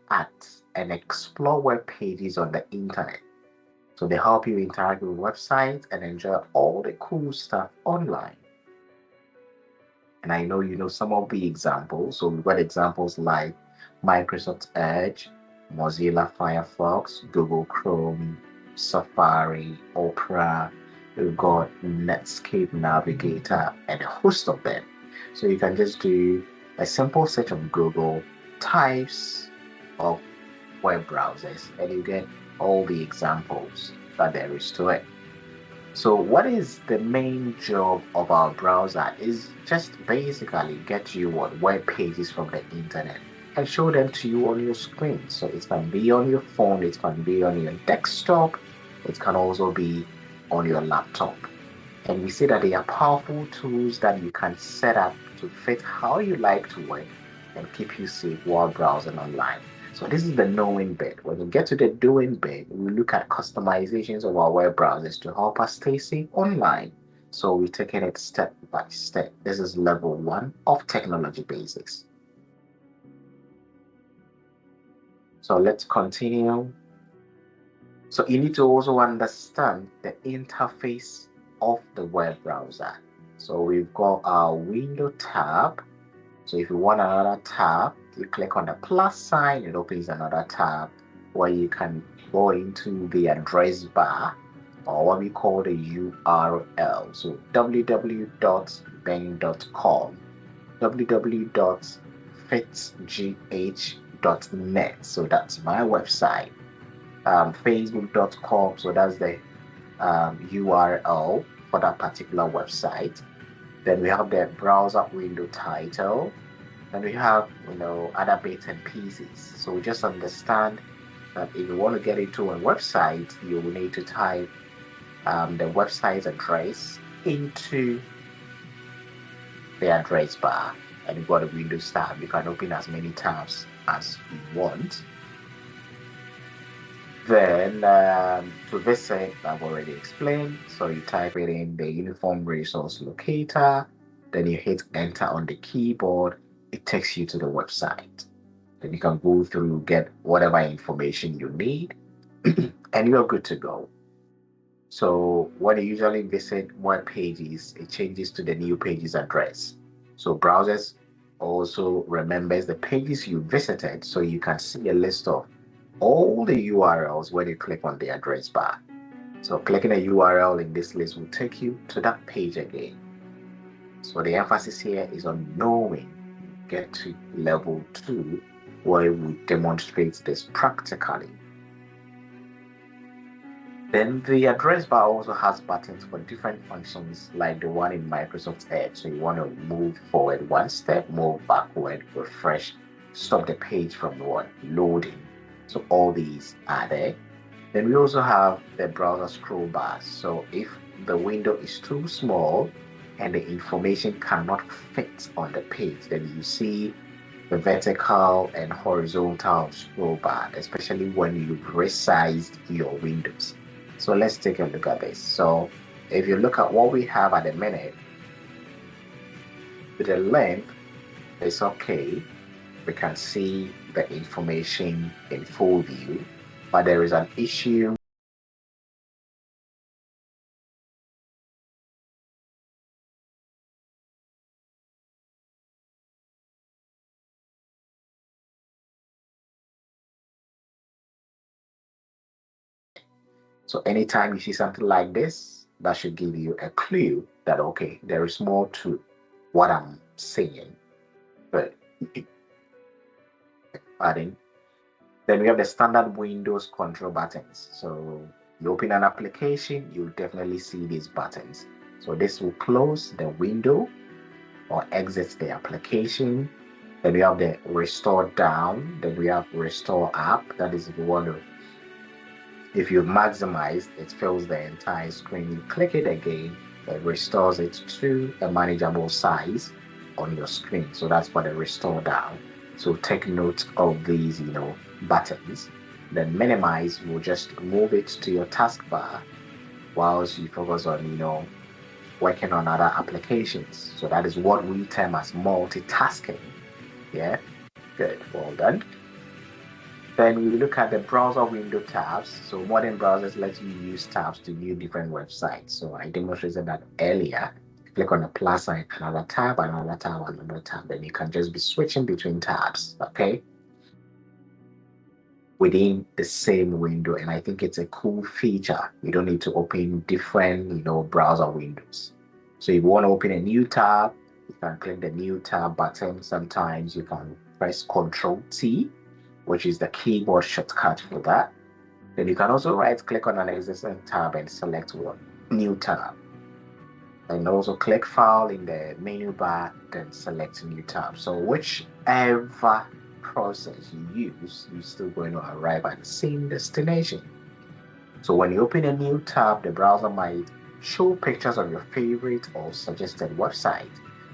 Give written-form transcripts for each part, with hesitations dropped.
at and explore web pages on the internet. So they help you interact with websites and enjoy all the cool stuff online. And I know you know some of the examples. So we've got examples like Microsoft Edge, Mozilla Firefox, Google Chrome, Safari, Opera. We've got Netscape Navigator and a host of them. So you can just do a simple search on Google, types of web browsers, and you get all the examples that there is to it. So what is the main job of our browser is just basically get you what web pages from the internet and show them to you on your screen. So it can be on your phone, it can be on your desktop, it can also be on your laptop. And we see that they are powerful tools that you can set up to fit how you like to work and keep you safe while browsing online. So this is the knowing bit. When we get to the doing bit, we look at customizations of our web browsers to help us stay safe online. So we're taking it step by step. This is level 1 of technology basics. So let's continue. So you need to also understand the interface of the web browser. So we've got our window tab. So if you want another tab, you click on the plus sign, it opens another tab where you can go into the address bar, or what we call the URL. So www.bing.com, www.fitsgh.net. So that's my website. Facebook.com. So that's the URL for that particular website. Then we have the browser window title. Then we have, other bits and pieces. So just understand that if you want to get into a website, you will need to type the website's address into the address bar, and you've got a Windows tab. You can open as many tabs as you want. Then to visit, I've already explained. So you type it in the uniform resource locator, then you hit enter on the keyboard. It takes you to the website. Then you can go through, get whatever information you need, and you're good to go. So when you usually visit web pages, it changes to the new page's address. So browsers also remembers the pages you visited, so you can see a list of all the URLs when you click on the address bar. So clicking a URL in this list will take you to that page again. So the emphasis here is on knowing. Get to level 2 where we demonstrate this practically. Then the address bar also has buttons for different functions like the one in Microsoft Edge. So you want to move forward one step, move backward, refresh, stop the page from loading. So all these are there. Then we also have the browser scroll bar. So if the window is too small and the information cannot fit on the page, then you see the vertical and horizontal scroll bar, especially when you've resized your windows. So let's take a look at this. So if you look at what we have at the minute, with the length, it's okay. We can see the information in full view, but there is an issue. So anytime you see something like this, that should give you a clue that, okay, there is more to what I'm saying. But adding, then we have the standard Windows control buttons. So you open an application, you'll definitely see these buttons. So this will close the window or exit the application. Then we have the restore down. Then we have restore up. That is if you want to, if you maximize, it fills the entire screen. You click it again, it restores it to a manageable size on your screen. So that's for the restore down. So take note of these, buttons. Then minimize, will just move it to your taskbar whilst you focus on, working on other applications. So that is what we term as multitasking. Yeah, good, well done. Then we look at the browser window tabs. So modern browsers let you use tabs to view different websites. So I demonstrated that earlier. Click on the plus sign, another tab, another tab, another tab. Then you can just be switching between tabs, okay? Within the same window. And I think it's a cool feature. You don't need to open different, browser windows. So if you want to open a new tab, you can click the new tab button. Sometimes you can press Ctrl T, which is the keyboard shortcut for that. Then you can also right click on an existing tab and select one new tab. And also click file in the menu bar, then select new tab. So whichever process you use, you're still going to arrive at the same destination. So when you open a new tab, the browser might show pictures of your favorite or suggested website.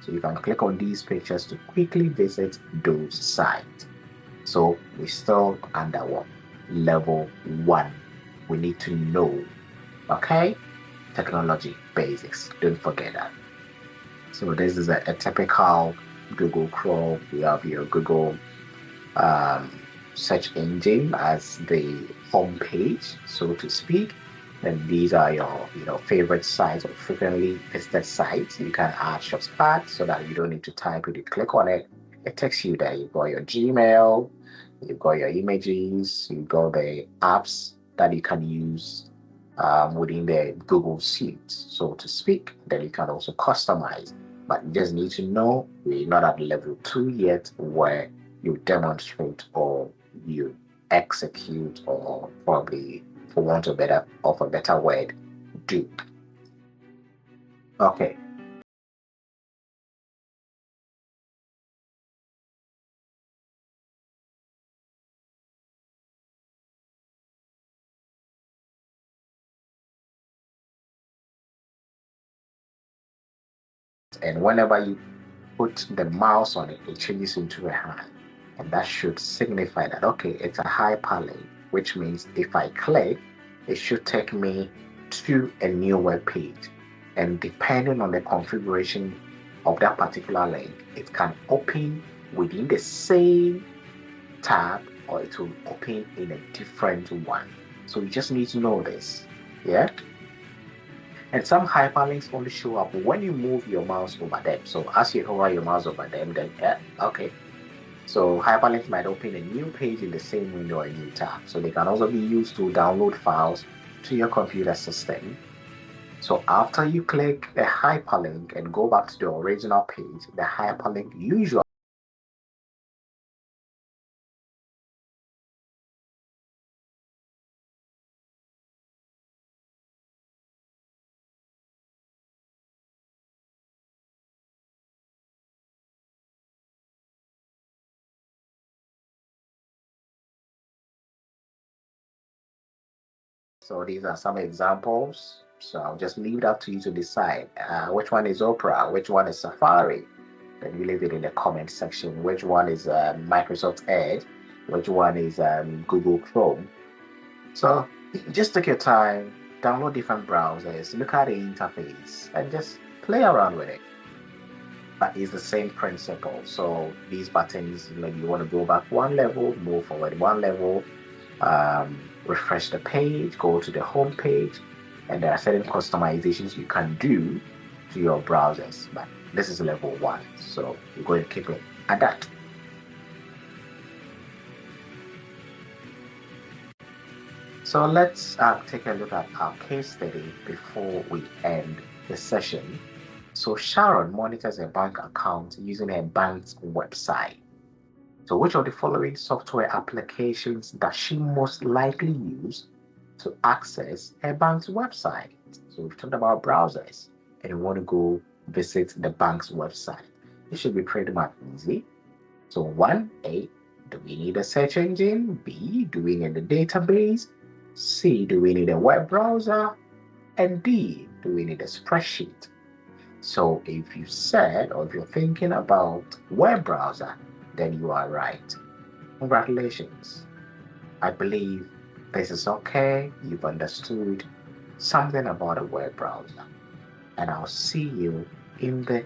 So you can click on these pictures to quickly visit those sites. So we're still under what? Level 1. We need to know, okay? Technology basics. Don't forget that. So this is a typical Google Chrome. You have your Google search engine as the home page, so to speak. Then these are your favorite sites or frequently visited sites. You can add shortcuts so that you don't need to type it. You click on it, it takes you there. You've got your Gmail, you've got your images, you've got the apps that you can use within the Google Suite, so to speak. Then you can also customize. But you just need to know we're not at level 2 yet, where you demonstrate or you execute, or probably, for want of a better word, do. Okay. And whenever you put the mouse on it, it changes into a hand. And that should signify that, okay, it's a hyperlink, which means if I click, it should take me to a new web page. And depending on the configuration of that particular link, it can open within the same tab or it will open in a different one. So you just need to know this, yeah? And some hyperlinks only show up when you move your mouse over them. So as you hover your mouse over them, then yeah, okay. So hyperlinks might open a new page in the same window or a new tab. So they can also be used to download files to your computer system. So after you click a hyperlink and go back to the original page, the hyperlink usually So these are some examples. So I'll just leave that to you to decide which one is Opera, which one is Safari. Then you leave it in the comment section. Which one is Microsoft Edge, which one is Google Chrome. So just take your time, download different browsers, look at the interface, and just play around with it. But it's the same principle. So these buttons, you want to go back one level, move forward one level, refresh the page, go to the home page, and there are certain customizations you can do to your browsers. But this is level 1, so you're going to keep it at that. So let's take a look at our case study before we end the session. So Sharon monitors a bank account using a bank's website. So which of the following software applications does she most likely use to access her bank's website? So we've talked about browsers and we want to go visit the bank's website. It should be pretty much easy. So 1A, do we need a search engine? B, do we need a database? C, do we need a web browser? And D, do we need a spreadsheet? So if you said, or if you're thinking about web browser, then you are right. Congratulations. I believe this is okay. You've understood something about a web browser. And I'll see you in the